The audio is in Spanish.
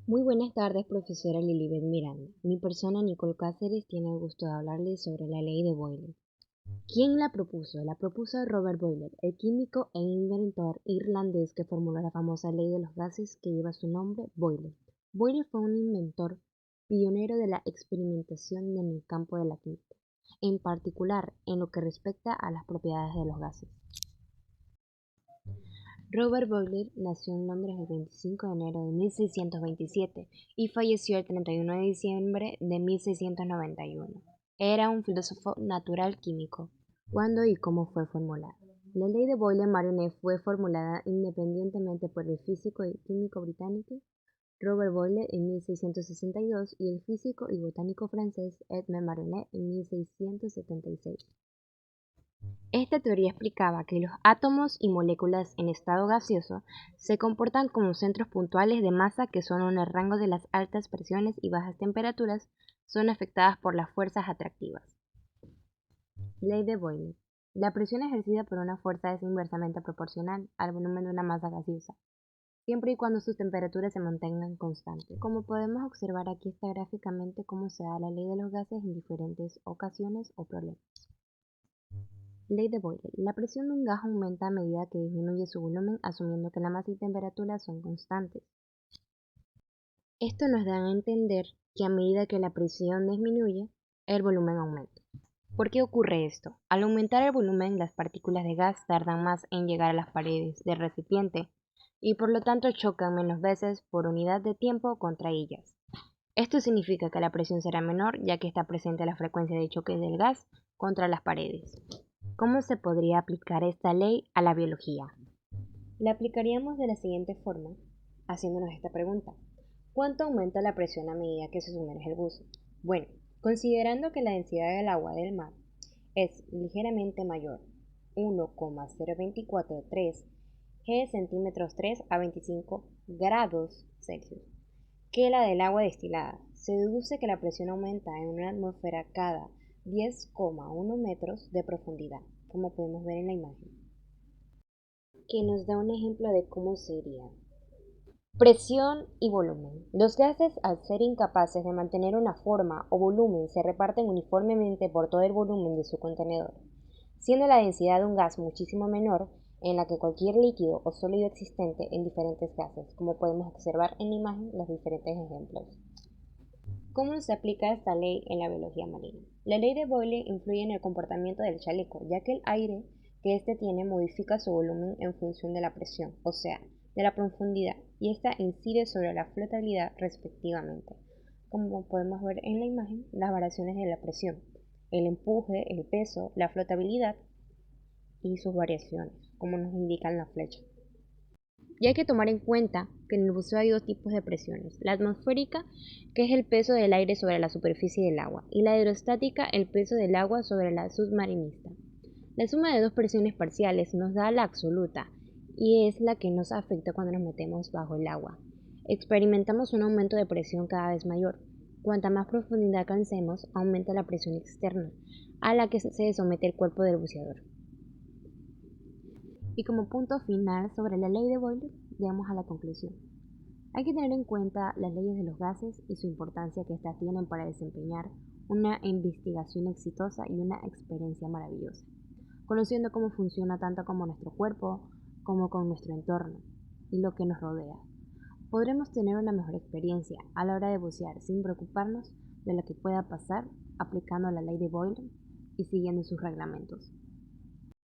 Muy buenas tardes, profesora Lilibet Miranda. Mi persona, Nicole Cáceres, tiene el gusto de hablarles sobre la ley de Boyle. ¿Quién la propuso? La propuso Robert Boyle, el químico e inventor irlandés que formuló la famosa ley de los gases que lleva su nombre, Boyle. Boyle fue un inventor pionero de la experimentación en el campo de la química, en particular en lo que respecta a las propiedades de los gases. Robert Boyle nació en Londres el 25 de enero de 1627 y falleció el 31 de diciembre de 1691. Era un filósofo natural químico. ¿Cuándo y cómo fue formulada? La ley de Boyle-Marionnet fue formulada independientemente por el físico y químico británico Robert Boyle en 1662 y el físico y botánico francés Edmond Marionnet en 1676. Esta teoría explicaba que los átomos y moléculas en estado gaseoso se comportan como centros puntuales de masa que solo en el rango de las altas presiones y bajas temperaturas son afectadas por las fuerzas atractivas. Ley de Boyle. La presión ejercida por una fuerza es inversamente proporcional al volumen de una masa gaseosa, siempre y cuando sus temperaturas se mantengan constantes. Como podemos observar aquí está gráficamente cómo se da la ley de los gases en diferentes ocasiones o problemas. Ley de Boyle. La presión de un gas aumenta a medida que disminuye su volumen, asumiendo que la masa y temperatura son constantes. Esto nos da a entender que a medida que la presión disminuye, el volumen aumenta. ¿Por qué ocurre esto? Al aumentar el volumen, las partículas de gas tardan más en llegar a las paredes del recipiente y por lo tanto chocan menos veces por unidad de tiempo contra ellas. Esto significa que la presión será menor ya que está presente la frecuencia de choque del gas contra las paredes. ¿Cómo se podría aplicar esta ley a la biología? La aplicaríamos de la siguiente forma, haciéndonos esta pregunta. ¿Cuánto aumenta la presión a medida que se sumerge el buzo? Bueno, considerando que la densidad del agua del mar es ligeramente mayor, 1,0243 G centímetros 3 a 25 grados Celsius, que la del agua destilada, se deduce que la presión aumenta en una atmósfera cada 10,1 metros de profundidad, como podemos ver en la imagen, que nos da un ejemplo de cómo sería. Presión y volumen. Los gases, al ser incapaces de mantener una forma o volumen, se reparten uniformemente por todo el volumen de su contenedor, siendo la densidad de un gas muchísimo menor en la que cualquier líquido o sólido existente en diferentes gases, como podemos observar en la imagen los diferentes ejemplos. ¿Cómo se aplica esta ley en la biología marina? La ley de Boyle influye en el comportamiento del chaleco, ya que el aire que éste tiene modifica su volumen en función de la presión, o sea, de la profundidad, y esta incide sobre la flotabilidad respectivamente. Como podemos ver en la imagen, las variaciones de la presión, el empuje, el peso, la flotabilidad y sus variaciones, como nos indican las flechas. Y hay que tomar en cuenta que en el buceo hay dos tipos de presiones, la atmosférica, que es el peso del aire sobre la superficie del agua, y la hidrostática, el peso del agua sobre la submarinista. La suma de dos presiones parciales nos da la absoluta, y es la que nos afecta cuando nos metemos bajo el agua. Experimentamos un aumento de presión cada vez mayor. Cuanta más profundidad alcancemos, aumenta la presión externa, a la que se somete el cuerpo del buceador. Y como punto final sobre la ley de Boyle, llegamos a la conclusión. Hay que tener en cuenta las leyes de los gases y su importancia que éstas tienen para desempeñar una investigación exitosa y una experiencia maravillosa, conociendo cómo funciona tanto como nuestro cuerpo como con nuestro entorno y lo que nos rodea. Podremos tener una mejor experiencia a la hora de bucear sin preocuparnos de lo que pueda pasar aplicando la ley de Boyle y siguiendo sus reglamentos.